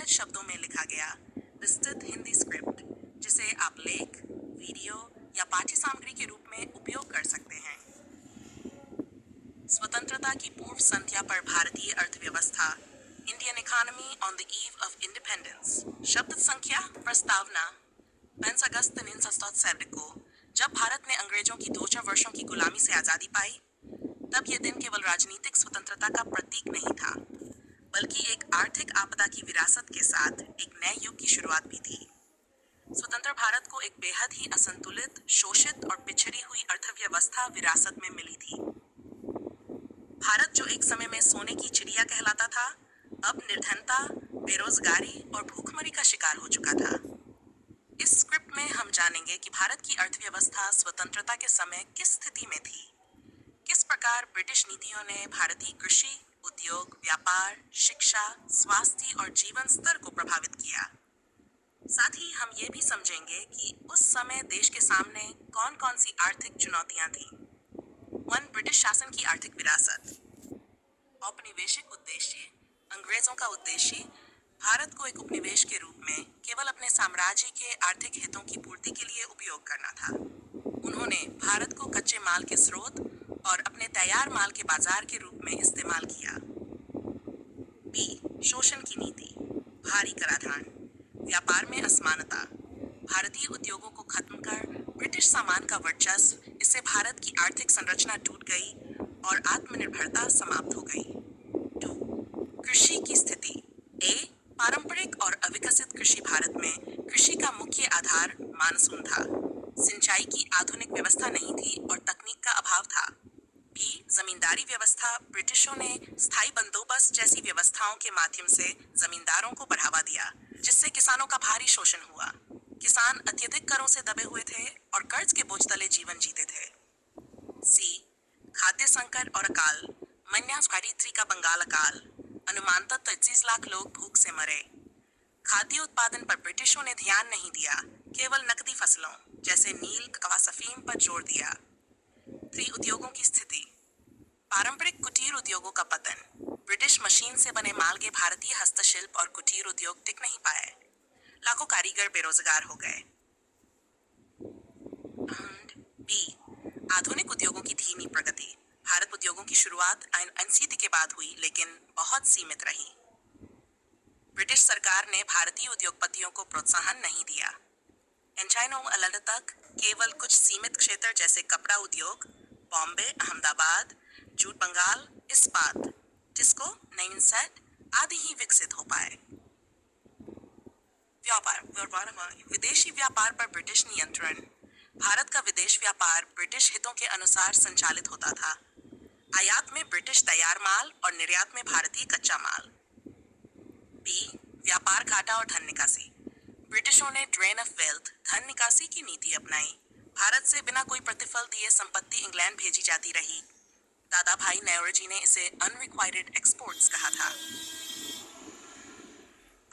सहज शब्दों में लिखा गया विस्तृत हिंदी स्क्रिप्ट जिसे आप लेख, वीडियो या पाठ्य सामग्री के रूप में उपयोग कर सकते हैं। स्वतंत्रता की पूर्व संध्या पर भारतीय अर्थव्यवस्था, Indian economy on the eve of independence. शब्द संख्या प्रस्तावना 5 अगस्त 1947 को जब भारत ने अंग्रेजों की 200 वर्षों की गुलामी से आजादी पाई, तब यह दिन केवल राजनीतिक स्वतंत्रता का प्रतीक नहीं था, बल्कि एक आर्थिक आपदा की विरासत के साथ एक नए युग की शुरुआत भी थी। स्वतंत्र भारत को एक बेहद ही असंतुलित, शोषित और पिछड़ी हुई अर्थव्यवस्था विरासत में मिली थी। भारत जो एक समय में सोने की चिड़िया कहलाता था, अब निर्धनता, बेरोजगारी और भूखमरी का शिकार हो चुका था। इस स्क्रिप्ट में हम जानेंगे कि भारत की अर्थव्यवस्था स्वतंत्रता के समय किस स्थिति में थी, किस प्रकार ब्रिटिश नीतियों ने भारतीय कृषि, उद्योग, व्यापार, शिक्षा, स्वास्थ्य और जीवन स्तर को प्रभावित किया। साथ ही हम ये भी समझेंगे कि उस समय देश के सामने कौन-कौन सी आर्थिक चुनौतियां थीं। 1. ब्रिटिश शासन की आर्थिक विरासत। औपनिवेशिक उद्देश्य। अंग्रेजों का उद्देश्य भारत को एक उपनिवेश के रूप में केवल अपने साम्राज्य के आर्थिक हितों की पूर्ति के लिए उपयोग करना था। उन्होंने भारत को कच्चे माल के स्रोत और अपने तैयार माल के बाजार के रूप में इस्तेमाल किया। बी. शोषण की नीति। भारी कराधान, व्यापार में असमानता, भारतीय उद्योगों को खत्म कर ब्रिटिश सामान का वर्चस्व, इससे भारत की आर्थिक संरचना टूट गई और आत्मनिर्भरता समाप्त हो गई। 2. कृषि की स्थिति। ए. पारंपरिक और अविकसित कृषि। भारत में कृषि का मुख्य आधार मानसून था। सिंचाई की आधुनिक व्यवस्था नहीं थी और तकनीक का अभाव था। बी. जमींदारी व्यवस्था। ब्रिटिशों ने स्थायी बंदोबस्त जैसी व्यवस्थाओं के माध्यम से जमींदारों को बढ़ावा दिया, जिससे किसानों का भारी शोषण हुआ। किसान अत्यधिक करों से दबे हुए थे और कर्ज के बोझ तले जीवन जीते थे। सी. खाद्य संकट और अकाल। -3 का बंगाल अकाल, अनुमानतः 33 लाख लोग भूख से मरे। खाद्य उत्पादन पर ब्रिटिशों ने ध्यान नहीं दिया, केवल नकदी फसलों जैसे नील, कपास, अफीम पर जोर दिया। 3. उद्योगों की स्थिति। पारंपरिक कुटीर उद्योगों का पतन। ब्रिटिश मशीन से बने माल के भारतीय हस्तशिल्प और कुटीर उद्योग टिक नहीं पाए। लाखों कारीगर बेरोजगार हो गए। बी. आधुनिक उद्योगों की धीमी प्रगति। भारत उद्योगों की शुरुआत एनसीडी के बाद हुई, लेकिन बहुत सीमित रही। ब्रिटिश सरकार ने भारतीय उद्योगपतियों को प्रोत्साहन नहीं दिया। एंचाइनो तक केवल कुछ सीमित क्षेत्र जैसे कपड़ा उद्योग, बॉम्बे, अहमदाबाद, जूट बंगाल, इस्पात, टिस्को, नैन सेट आदि ही विकसित हो पाए। व्यापार विदेशी व्यापार पर ब्रिटिश नियंत्रण। भारत का विदेश व्यापार ब्रिटिश हितों के अनुसार संचालित होता था। आयात में ब्रिटिश तैयार माल और निर्यात में भारतीय कच्चा माल। बी. व्यापार घाटा और धन निकासी। ब्रिटिशों ने ड्रेन ऑफ वेल्थ, धन निकासी की नीति अपनाई। भारत से बिना कोई प्रतिफल दिए संपत्ति इंग्लैंड भेजी जाती रही। दादा भाई नेहरू ने इसे अनरिक्वायर्ड एक्सपोर्ट्स कहा था।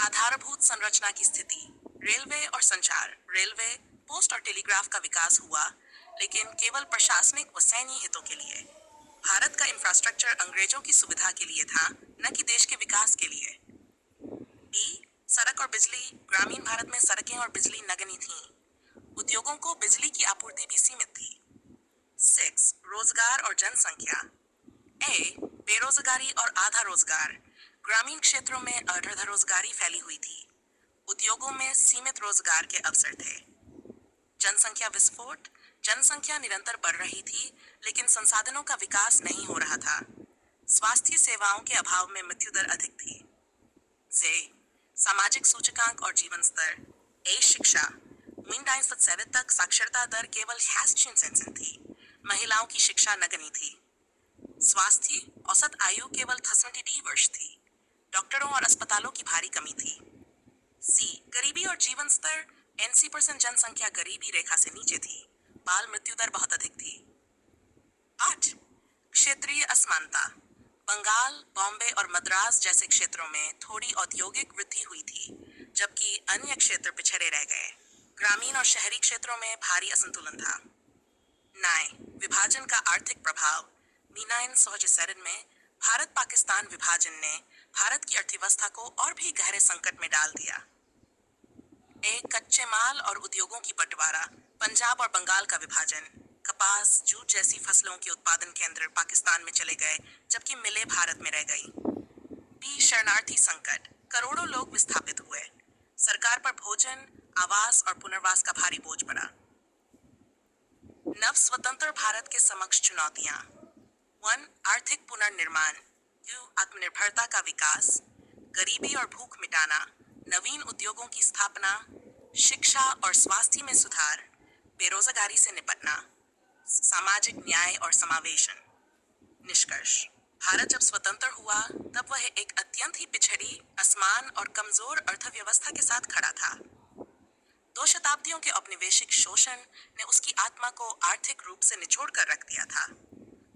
आधारभूत संरचना की स्थिति। रेलवे और संचार। रेलवे, पोस्ट और टेलीग्राफ का विकास हुआ, लेकिन केवल प्रशासनिक व सैन्य हितों के लिए। भारत का इंफ्रास्ट्रक्चर अंग्रेजों की सुविधा के लिए था, न कि देश के विकास के लिए। बी. सड़क और बिजली। ग्रामीण भारत में सड़कें और बिजली नगण्य थीं। उद्योगों को बिजली की आपूर्ति भी सीमित थी। 6. रोजगार और जनसंख्या। ए. बेरोजगारी और आधा रोजगार। ग्रामीण क्षेत्रों में अर्ध रोजगारी फैली हुई थी। उद्योगों में सीमित रोजगार के अवसर थे। जनसंख्या विस्फोट। जनसंख्या निरंतर बढ़ रही थी, लेकिन संसाधनों का विकास नहीं हो रहा था। स्वास्थ्य सेवाओं के अभाव में मृत्यु दर अधिक थी। जे. सामाजिक सूचकांक और जीवन स्तर। ए. शिक्षा। 1947 तक साक्षरता दर केवल 60% थी। महिलाओं की शिक्षा नगण्य थी। स्वास्थ्य, औसत आयु केवल 70 वर्ष थी। डॉक्टरों और अस्पतालों की भारी कमी थी। सी. गरीबी और जीवन स्तर। 80% जनसंख्या गरीबी रेखा से नीचे थी। बाल मृत्यु दर बहुत अधिक थी। 8. क्षेत्रीय असमानता। बंगाल, बॉम्बे और मद्रास जैसे क्षेत्रों में थोड़ी औद्योगिक वृद्धि हुई थी, जबकि अन्य क्षेत्र पिछड़े रह गए। ग्रामीण और शहरी क्षेत्रों में भारी असंतुलन था। 9. विभाजन का आर्थिक प्रभाव। 1947 में भारत पाकिस्तान विभाजन ने भारत की अर्थव्यवस्था को और भी गहरे संकट में डाल दिया। एक कच्चे माल और उद्योगों की बंटवारा, पंजाब और बंगाल का विभाजन, कपास, जूट जैसी फसलों के उत्पादन केंद्र पाकिस्तान में चले गए, जबकि मिलें भारत में रह गईं। शरणार्थी संकट, करोड़ों लोग विस्थापित हुए। सरकार पर भोजन, आवास और पुनर्वास का भारी बोझ पड़ा। नव स्वतंत्र भारत के समक्ष चुनौतियां। 1. आर्थिक पुनर्निर्माण, आत्मनिर्भरता का विकास, गरीबी और भूख मिटाना, नवीन उद्योगों की स्थापना, शिक्षा और स्वास्थ्य में सुधार, बेरोजगारी से निपटना, सामाजिक न्याय और समावेशन। निष्कर्ष, भारत जब स्वतंत्र हुआ तब वह एक अत्यंत ही पिछड़ी, असमान और कमजोर अर्थव्यवस्था के साथ खड़ा था। 2 शताब्दियों के औपनिवेशिक शोषण ने उसकी आत्मा को आर्थिक रूप से निचोड़ कर रख दिया था।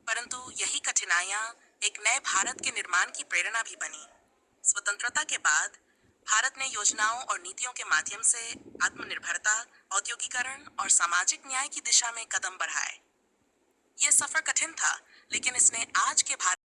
परंतु यही कठिनाइयां एक नए भारत के निर्माण की प्रेरणा भी बनी। स्वतंत्रता के बाद भारत ने योजनाओं और नीतियों के माध्यम से आत्मनिर्भरता, औद्योगिकरण और सामाजिक न्याय की दिशा में कदम बढ़ाए। यह सफर कठिन था, लेकिन इसने आज के भारत